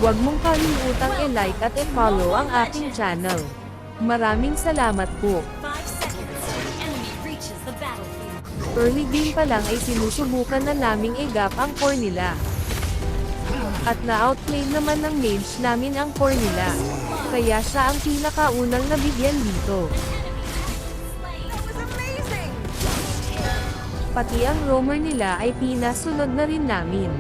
Huwag mong kalimutang i-like at i-follow ang aking channel. Maraming salamat po. 5 seconds till the enemy reaches the battlefield. Early game pa lang ay sinusubukan na naming i-gap ang core nila. At na-outplay naman ng mage namin ang core nila. Kaya siya ang pinakaunang nabigyan dito. Pati ang roamer nila ay pinasunod na rin namin.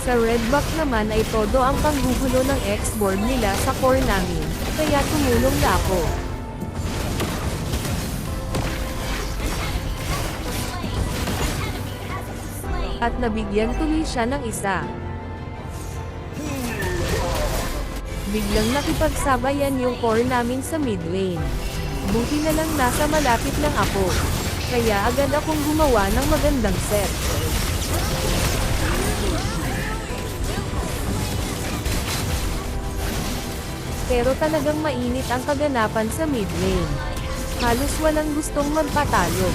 Sa red buff naman ay todo ang panggugulo ng X-board nila sa core namin, kaya tumulong na ako. At nabigyan tuloy siya ng isa. Biglang nakipagsabayan yung core namin sa mid lane. Buti na lang nasa malapit lang ako. Kaya agad akong gumawa ng magandang set. Pero talagang mainit ang kaganapan sa mid lane. Halos walang gustong magpatalo.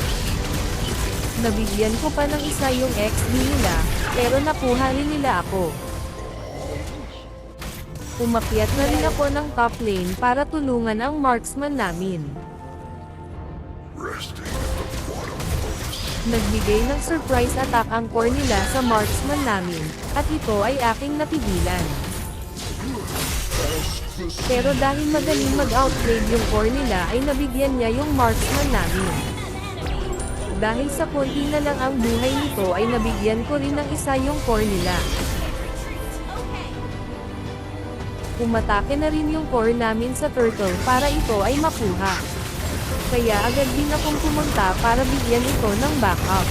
Nabigyan ko pa ng isa yung XP nila, pero nakuha rin nila ako. Umakyat na rin ako ng top lane para tulungan ang marksman namin. Nagbigay ng surprise attack ang core nila sa marksman namin, at ito ay aking napigilan. Pero dahil magaling mag-outplay yung core nila ay nabigyan niya yung marksman namin. Dahil sa konti na lang ang buhay nito ay nabigyan ko rin ng isa yung core nila. Umatake na rin yung core namin sa turtle para ito ay makuha. Kaya agad din akong pumunta para bigyan ito ng backup.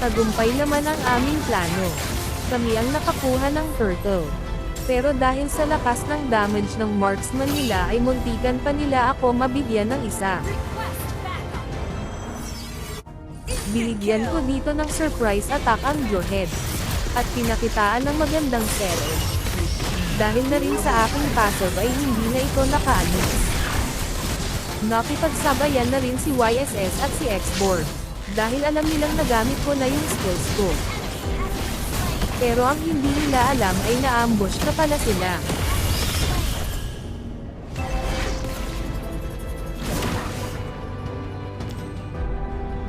Tagumpay naman ang aming plano. Kami ang nakakuha ng turtle. Pero dahil sa lakas ng damage ng marksman nila ay muntikan pa nila ako mabigyan ng isa. Binigyan ko dito ng surprise attack ang Johead. At pinakitaan ng magandang set. Dahil na rin sa aking passive ay hindi na ito nakaalis. Nakipagsabayan na rin si YSS at si X-board. Dahil alam nilang nagamit ko na yung skills ko. Pero ang hindi nila alam ay na-ambush na pala sila.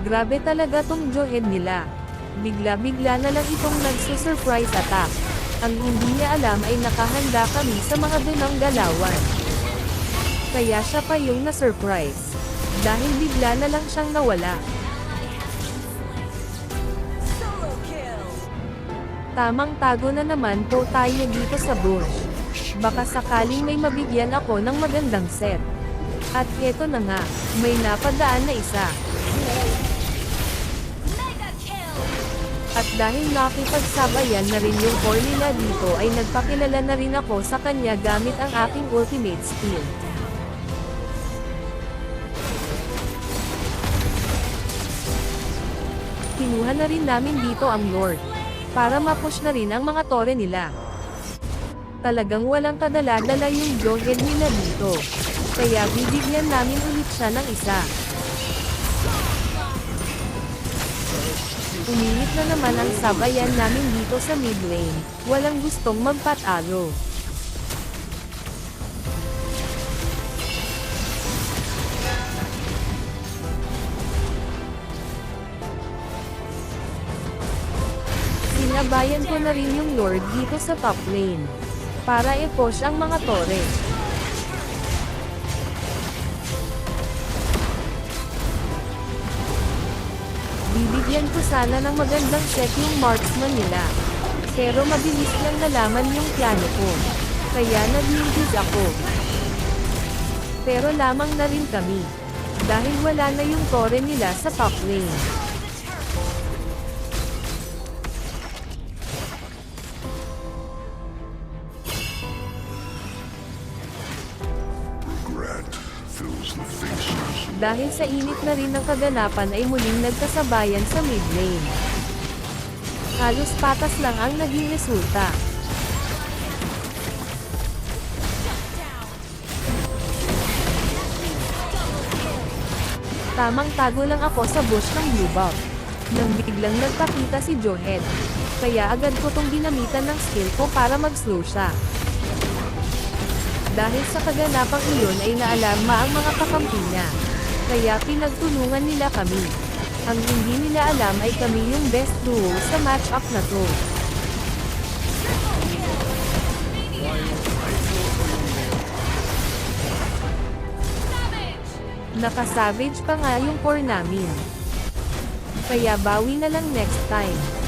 Grabe talaga tong Johead nila. Bigla-bigla na lang itong nagsusurprise attack. Ang hindi niya alam ay nakahanda kami sa mga dunang galawan. Kaya siya pa yung na-surprise. Dahil bigla na lang siyang nawala. Tamang tago na naman po tayo dito sa bush. Baka sakaling may mabigyan ako ng magandang set. At eto na nga, may napadaan na isa. At dahil nakipagsabayan na rin yung core nila dito ay nagpakilala na rin ako sa kanya gamit ang aking ultimate skill. Kinuha na rin namin dito ang Lord. Para ma-push na rin ang mga tore nila. Talagang walang kadala-dala yung Johead nila dito. Kaya bibigyan namin ulit siya ng isa. Uminit na naman ang sabayan namin dito sa mid lane. Walang gustong magpatalo. Sinabayan ko na rin yung Lord dito sa top lane. Para i-push ang mga tore. Bibigyan ko sana ng magandang set yung marksman nila. Pero mabilis lang nalaman yung plano ko. Kaya nag-lose ako. Pero lamang na rin kami. Dahil wala na yung tore nila sa top lane. Dahil sa init na rin ng kaganapan ay muling nagkasabayan sa mid lane. Halos patas lang ang naging resulta. Tamang tago lang ako sa bush ng blue buff. Nang biglang nagpakita si Johead. Kaya agad ko tong ginamitan ng skill ko para mag-slow siya. Dahil sa kaganapang iyon ay naalarma ang mga kakampi niya. Kaya pinagtulungan nila kami. Ang hindi nila alam ay kami yung best duo sa match-up na to. Naka-savage pa nga yung core namin. Kaya bawi na lang next time.